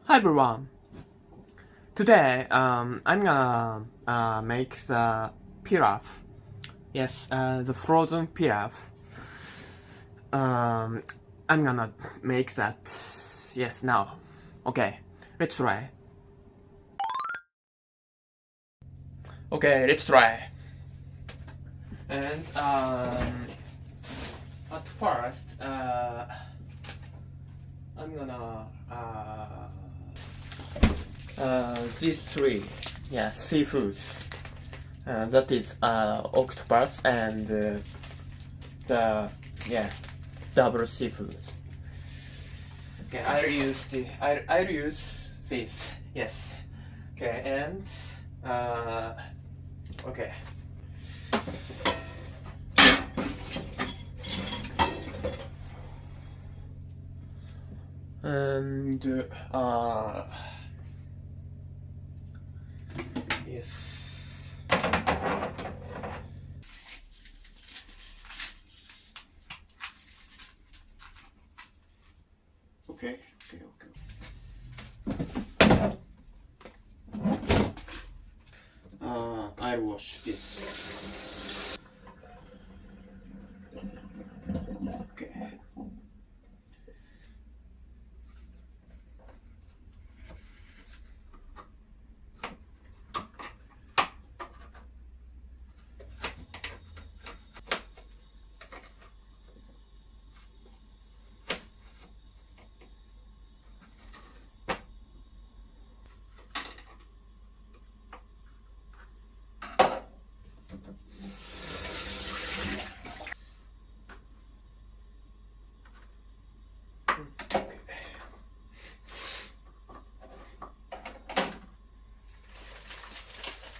Hi everyone. Today, I'm gonna make the pilaf. Yes, the frozen pilaf. I'm gonna make that. Yes, now. Okay, let's try. Okay, let's try. And at first, I'm gonna these three, yeah, seafoods. That is octopus and the yeah double seafood. Okay, I'll use this. Yes. Okay, and okay. And yes. Okay. I'll wash this. Okay.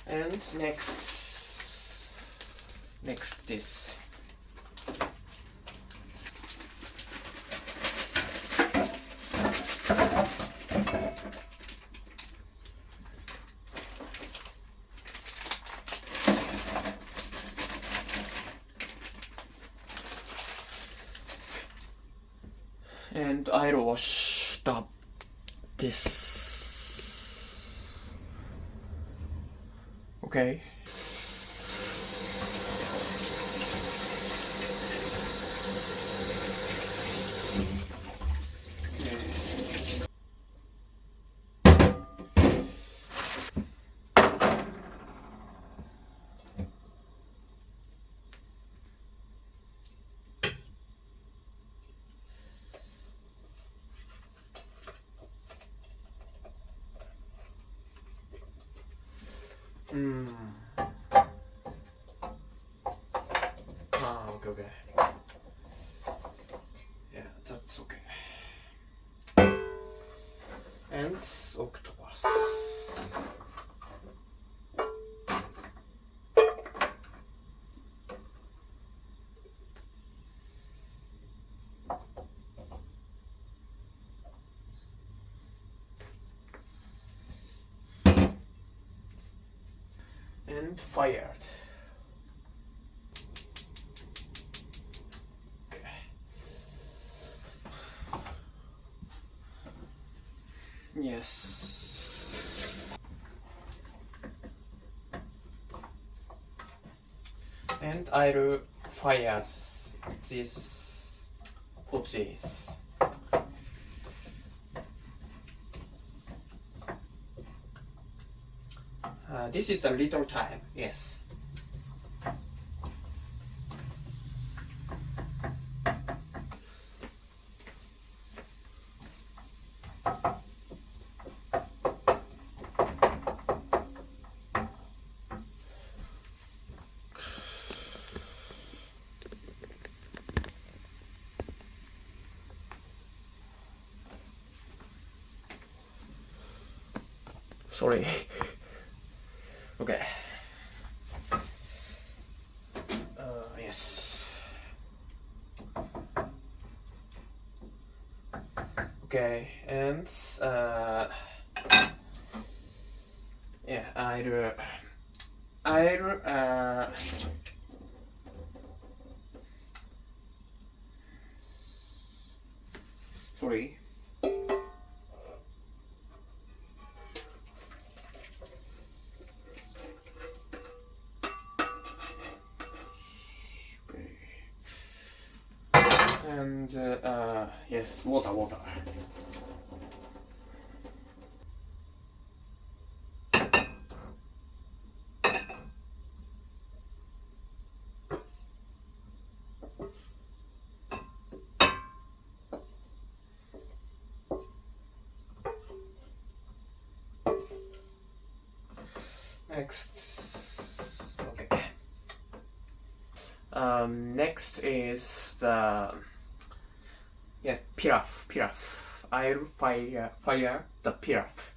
And next this. And I'll wash this. Okay. Okay. Yeah, that's okay. And octopus. And fired. Okay. Yes. And I'll fire this potato. This is a little time, yes. Sorry. Okay. Yes. Okay, and yeah, I'll sorry. Yes, water. Next, okay. Next is the pilaf. I'll fire the pilaf.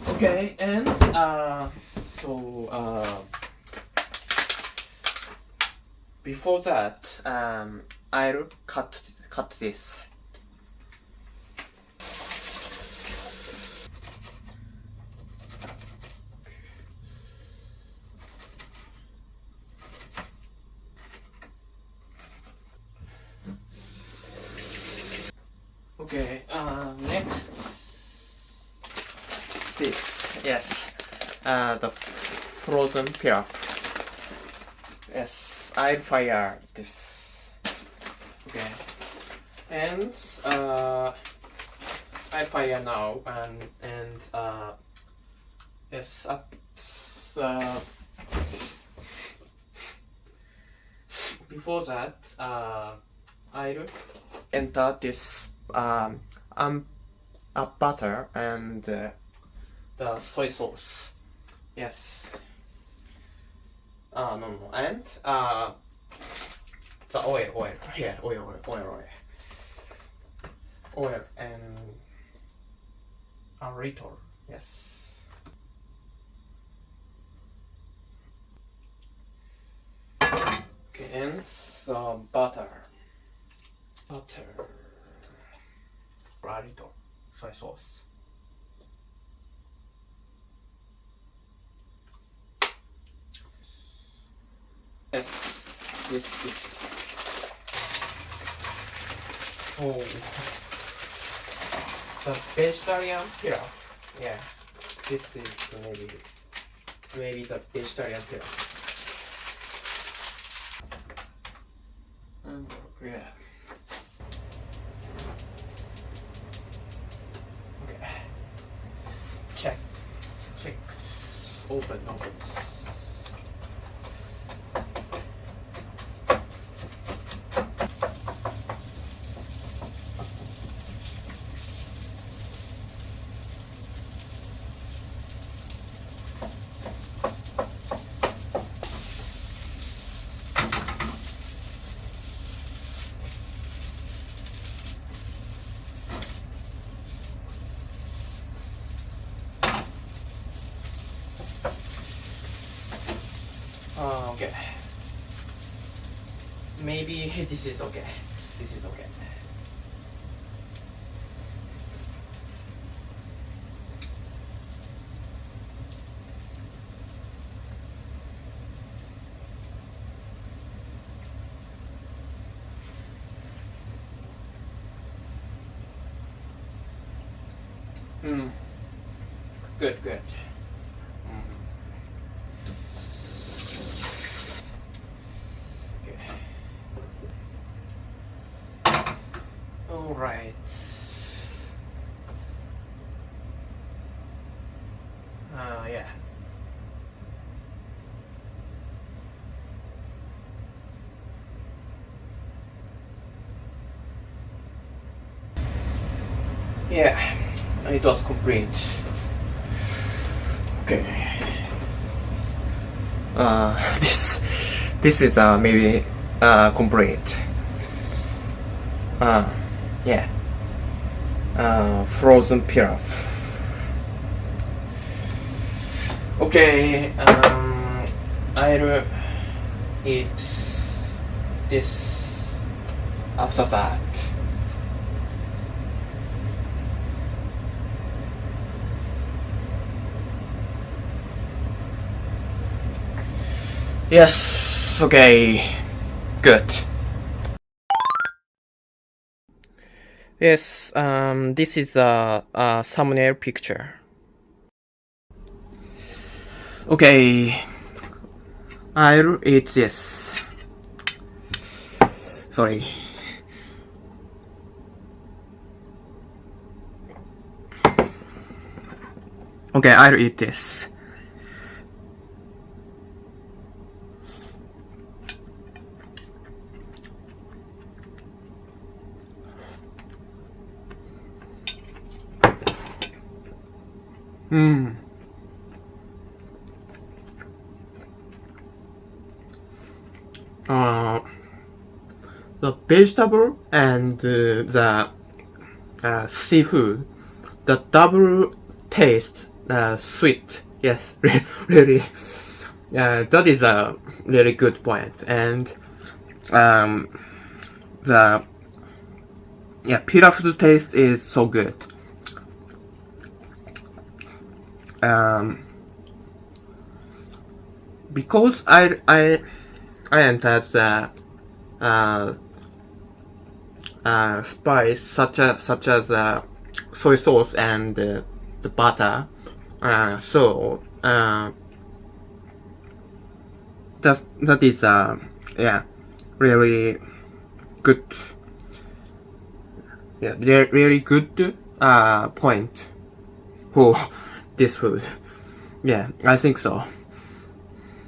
Okay, and before that, I'll cut this. Okay, next, this, yes, the frozen pilaf. Yes, I'll fire this. Okay, and I'll fire now, and yes, before that, I'll enter this butter and the soy sauce. Yes. No, and the oil. Yeah, oil and a little. Yes. Okay, and butter. A little soy sauce. Yes, this. Oh, the vegetarian pilaf. Yeah, this is maybe the vegetarian pilaf. And yeah. Okay. Check. Open. Okay. Maybe this is okay. Good. Okay. All right. Yeah. Yeah, it was complete. Okay. This is maybe complete. Yeah. Frozen pilaf. Okay. I'll eat this after that. Yes, okay, good. Yes, this is a thumbnail picture. Okay, I'll eat this. Sorry. Okay, I'll eat this. The vegetable and the seafood, the double taste, sweet. Yes, really. That is a really good point. And the pilaf's taste is so good. Because I entered the spice such as soy sauce and the butter, so that is really good, really good point for this food. Yeah, I think so.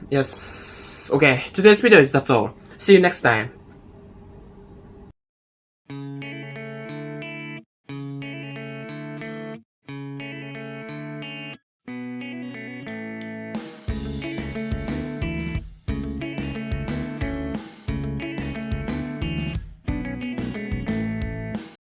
Yes. Okay, today's video is that's all. See you next time.